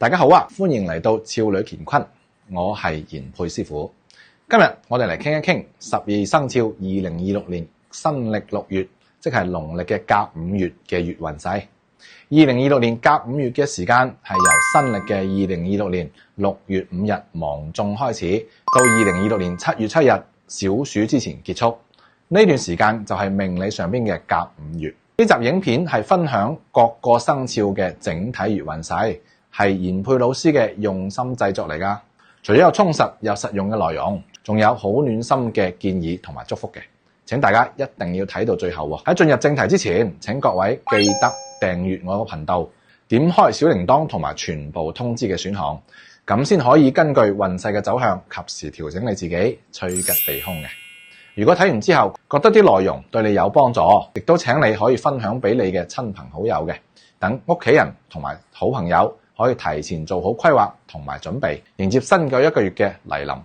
大家好啊，歡迎嚟到少女乾坤，我係賢沛師傅。今日我哋嚟傾一傾12生肖2026年新曆6月，即係農曆嘅甲午月嘅月運勢。2026年甲午月嘅時間係由新曆嘅2026年6月5日芒種開始，到2026年7月7日小暑之前結束。呢段時間就係命理上邊嘅甲午月。呢集影片係分享各個生肖嘅整體月運勢，係賢沛老師嘅用心製作嚟㗎。除咗有充實又實用嘅內容，仲有好暖心嘅建議同埋祝福嘅。請大家一定要睇到最後喎。喺進入正題之前，請各位記得訂閱我個頻道，點開小鈴鐺同埋全部通知嘅選項，咁先可以根據運勢嘅走向，及時調整你自己，趨吉避凶嘅。如果睇完之後覺得啲內容對你有幫助，亦都請你可以分享俾你嘅親朋好友嘅，等屋企人同埋好朋友可以提前做好規劃同埋準備，迎接新嘅一個月嘅來臨。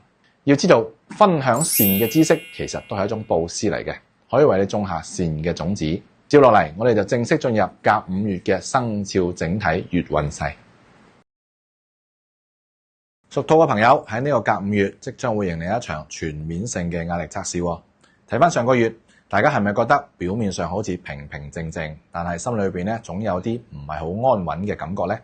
要知道分享善嘅知識其實都係一種布施嚟嘅，可以為你種下善嘅種子。接落嚟我哋就正式進入甲午月嘅生肖整體月運勢。屬兔嘅朋友喺呢個甲午月即將會迎嚟一場全面性嘅壓力測試喎。睇翻上個月，大家係咪覺得表面上好似平平靜靜，但係心裏邊咧總有啲唔係好安穩嘅感覺呢？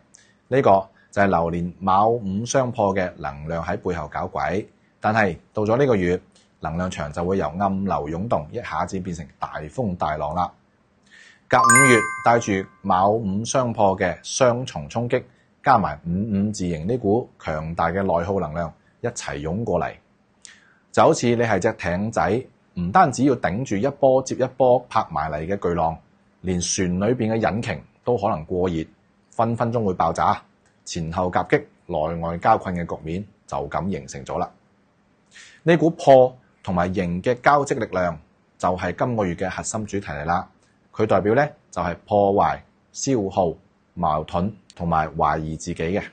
呢個就係流年卯午相破嘅能量喺背後搞鬼。但係到咗呢個月，能量場就會由暗流湧動，一下子變成大風大浪啦。甲午月帶住卯午相破嘅雙重衝擊，加埋五五字形呢股強大嘅內耗能量一齊湧過嚟，就好似你係隻艇仔，唔單止要頂住一波接一波拍埋嚟嘅巨浪，連船裏邊嘅引擎都可能過熱，分分鐘會爆炸，前後夾擊，內外交困嘅局面就咁形成咗啦。呢股破同埋形嘅交織力量就係今個月嘅核心主題嚟啦。佢代表咧就係破壞、消耗、矛盾同埋懷疑自己嘅。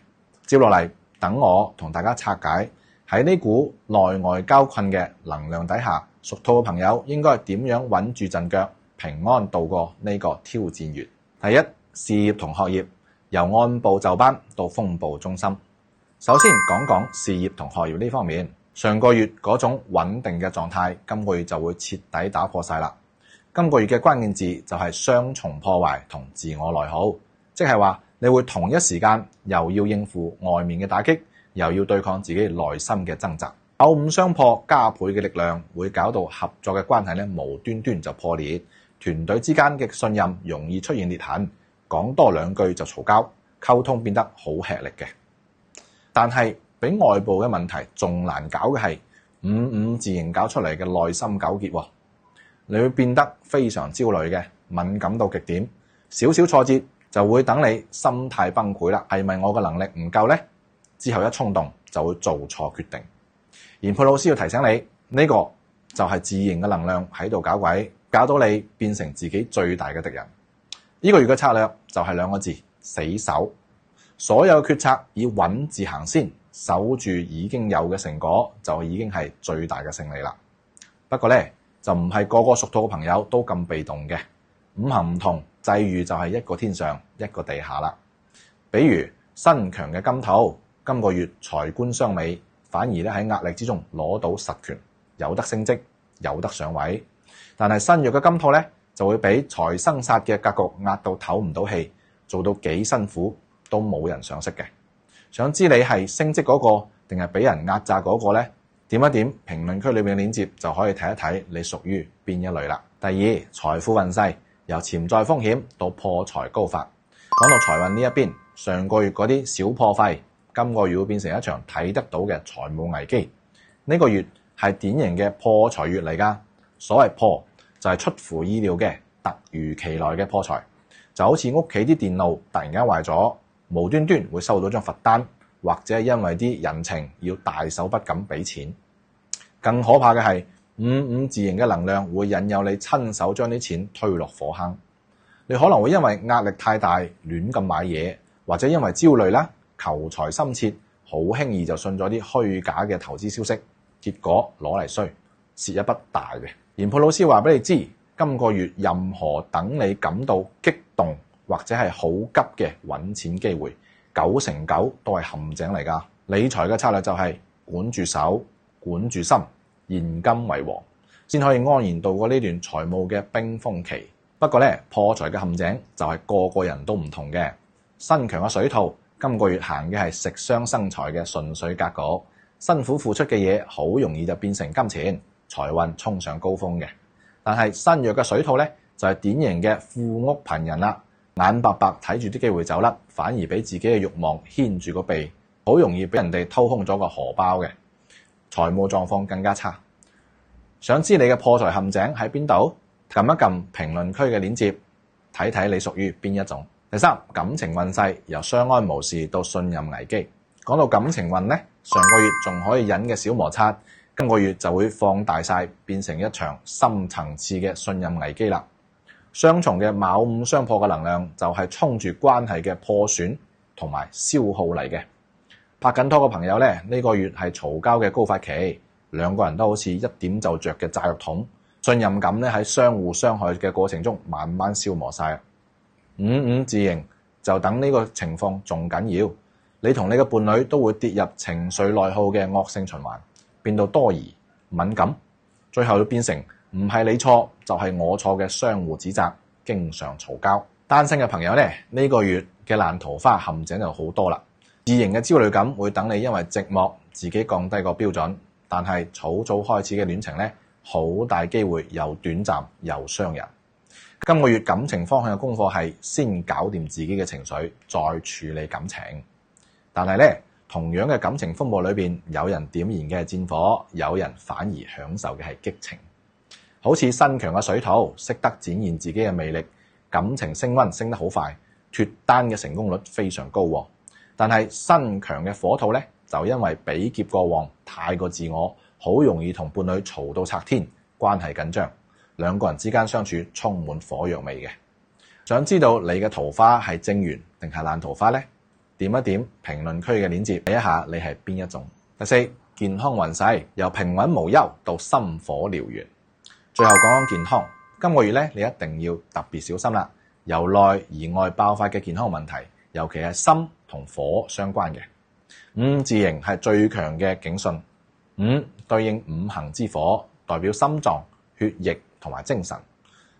接落嚟，等我同大家拆解喺呢股內外交困嘅能量底下，屬兔嘅朋友應該點樣穩住陣腳，平安度過呢個挑戰月。第一，事業同學業由按部就班到風暴中心。首先講講事業同學業呢方面，上個月嗰種穩定嘅狀態，今個月就會徹底打破晒啦。今個月嘅關鍵字就係雙重破壞同自我內耗，即係話你會同一時間又要應付外面嘅打擊，又要對抗自己內心嘅掙扎。卯午相破加倍嘅力量會搞到合作嘅關係咧無端端就破裂，團隊之間嘅信任容易出現裂痕，講多兩句就嘈交，溝通變得好吃力嘅。但係比外部嘅問題仲難搞嘅係五五字形搞出嚟嘅內心糾結喎。你會變得非常焦慮嘅，敏感到極點，少少挫折就會等你心態崩潰啦。係咪我嘅能力唔夠呢？之後一衝動就會做錯決定。賢沛老師要提醒你，呢個就係自然嘅能量喺度搞鬼，搞到你變成自己最大嘅敵人。呢個月嘅策略就係兩個字：死守。所有決策以穩字行先，守住已經有嘅成果就已經係最大嘅勝利啦。不過呢，就唔係個個屬兔嘅朋友都咁被動嘅，五行唔同，際遇就係一個天上一個地下啦。比如身強嘅金兔，今個月財官雙美，反而咧喺壓力之中攞到實權，有得升職，有得上位。但係身弱嘅金兔咧，就會俾財生殺嘅格局壓到唞唔到氣，做到幾辛苦都冇人賞識嘅。想知你係升職嗰個定係俾人壓榨嗰個呢？點一點評論區裏面嘅鏈接就可以睇一睇你屬於邊一類啦。第二，財富運勢由潛在風險到破財高發。講到財運呢一邊，上個月嗰啲小破費，今個月會變成一場睇得到嘅財務危機。呢個月係典型嘅破財月嚟㗎。所謂破就係出乎意料嘅突如其來嘅破財，就好似屋企啲電腦突然間壞咗，無端端會收到張罰單，或者係因為啲人情要大手筆咁俾錢。更可怕嘅係五五字形嘅能量會引誘你親手將啲錢推落火坑。你可能會因為壓力太大亂咁買嘢，或者因為焦慮啦、求財心切，好輕易就信咗啲虛假嘅投資消息，結果攞嚟衰，蝕一筆大嘅。賢沛老師話俾你知，今個月任何等你感到激動或者係好急嘅揾錢機會， 9成9都係陷阱嚟㗎。理財嘅策略就係管住手、管住心，現金為王，先可以安然度過呢段財務嘅冰封期。不過咧，破財嘅陷阱就係個個人都唔同嘅。身強嘅水兔今個月行嘅係食傷生財嘅順水格局，辛苦付出嘅嘢好容易就變成金錢，財運衝上高峰嘅。但係身弱嘅水兔咧就係典型嘅富屋貧人啦，眼白白睇住啲機會走甩，反而俾自己嘅慾望牽住個鼻，好容易俾人哋掏空咗個荷包嘅，財務狀況更加差。想知你嘅破財陷阱喺邊度？撳一撳評論區嘅鏈接，睇睇你屬於邊一種。第三，感情運勢由相安無事到信任危機。講到感情運呢，上個月仲可以忍嘅小摩擦，今個月就會放大晒，變成一場深層次嘅信任危機啦。雙重嘅卯午相破嘅能量就係衝住關係嘅破損同埋消耗嚟嘅。拍緊拖嘅朋友呢，呢個月係嘈交嘅高發期，兩個人都好似一點就着嘅炸藥桶，信任感咧喺相互傷害嘅過程中慢慢消磨晒。五字形就等呢個情況仲緊要，你同你嘅伴侶都會跌入情緒內耗嘅惡性循環，變到多疑敏感，最後會變成唔係你錯就係我錯嘅相互指責，經常嘈交。單身嘅朋友呢，呢個月嘅爛桃花陷阱就好多啦。自營嘅焦慮感會等你因為寂寞自己降低個標準，但係草草開始嘅戀情呢，好大機會又短暫又傷人。今個月感情方向嘅功課係先搞掂自己嘅情緒，再處理感情。但係呢，同樣嘅感情風暴裏邊，有人點燃嘅係戰火，有人反而享受嘅係激情。好似身強嘅水兔，識得展現自己嘅魅力，感情升溫升得好快，脫單嘅成功率非常高。但係身強嘅火兔呢，就因為比劫過旺，太過自我，好容易同伴侶嘈到拆天，關係緊張，兩個人之間相處充滿火藥味嘅。想知道你嘅桃花係正緣定係爛桃花呢？點一點評論區嘅鏈接，睇一下你係邊一種。第四，健康運勢由平穩無憂到心火燎原。最後講講健康，今個月咧你一定要特別小心啦，由內而外爆發嘅健康問題，尤其係心同火相關嘅。五字形係最強嘅警訊，五對應五行之火，代表心臟、血液同埋精神。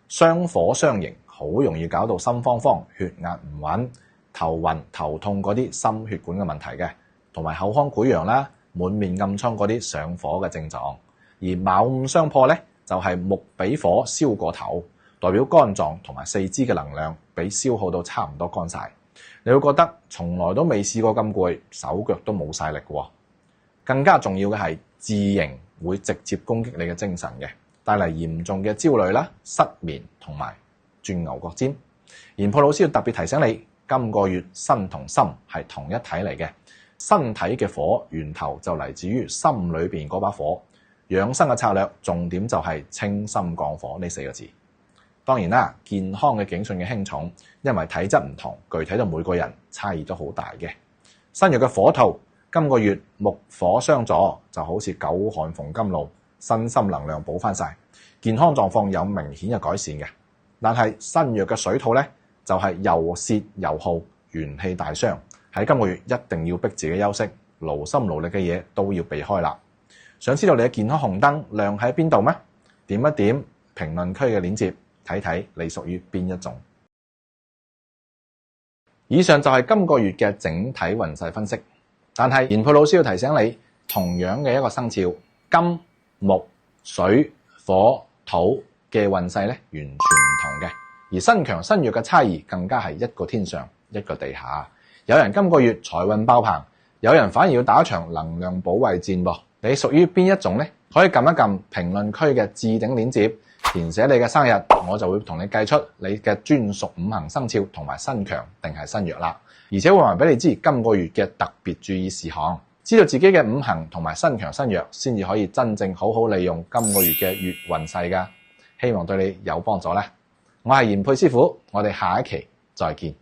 雙火相刑，好容易搞到心慌慌、血壓唔穩、頭暈頭痛嗰啲心血管嘅問題嘅，同埋口腔潰瘍啦、滿面暗瘡嗰啲上火嘅症狀。而卯午相破咧，就係木俾火燒過頭，代表肝臟同埋四肢嘅能量俾消耗到差唔多乾晒。你會覺得從來都未試過咁攰，手腳都冇晒力嘅。更加重要嘅係自刑會直接攻擊你嘅精神嘅，帶嚟嚴重嘅焦慮啦、失眠同埋轉牛角尖。研判老師要特別提醒你，今個月身同心係同一體嚟嘅，身體嘅火源頭就嚟自於心裏邊嗰把火。養生嘅策略重點就係清心降火呢4個字。當然啦，健康嘅警訊嘅輕重，因為體質唔同，具體到每個人差異都好大嘅。身弱嘅火兔，今個月木火相助，就好似久旱逢甘露，身心能量補翻晒，健康狀況有明顯嘅改善嘅。但係身弱嘅水兔呢，就係又泄又耗，元氣大傷。喺今個月一定要逼自己休息，勞心勞力嘅嘢都要避開啦。想知道你嘅健康紅燈亮喺邊度咩？點一點評論區嘅鏈接，睇睇你屬於邊一種。以上就係今個月嘅整體運勢分析。但係研判老師要提醒你，同樣嘅一個生肖金、木、水、火、土嘅運勢咧，完全唔同嘅。而身強身弱嘅差異更加係一個天上一個地下。有人今個月財運爆棚，有人反而要打一場能量保衛戰噃。你屬於邊一種呢？可以撳一撳評論區嘅置頂鏈接，填寫你嘅生日，我就會同你計出你嘅專屬五行生肖同埋身強定係身弱啦。而且會話俾你知今個月嘅特別注意事項，知道自己嘅五行同埋身強身弱，先至可以真正好好利用今個月嘅月運勢㗎。希望對你有幫助啦。我係研佩師傅，我哋下一期再見。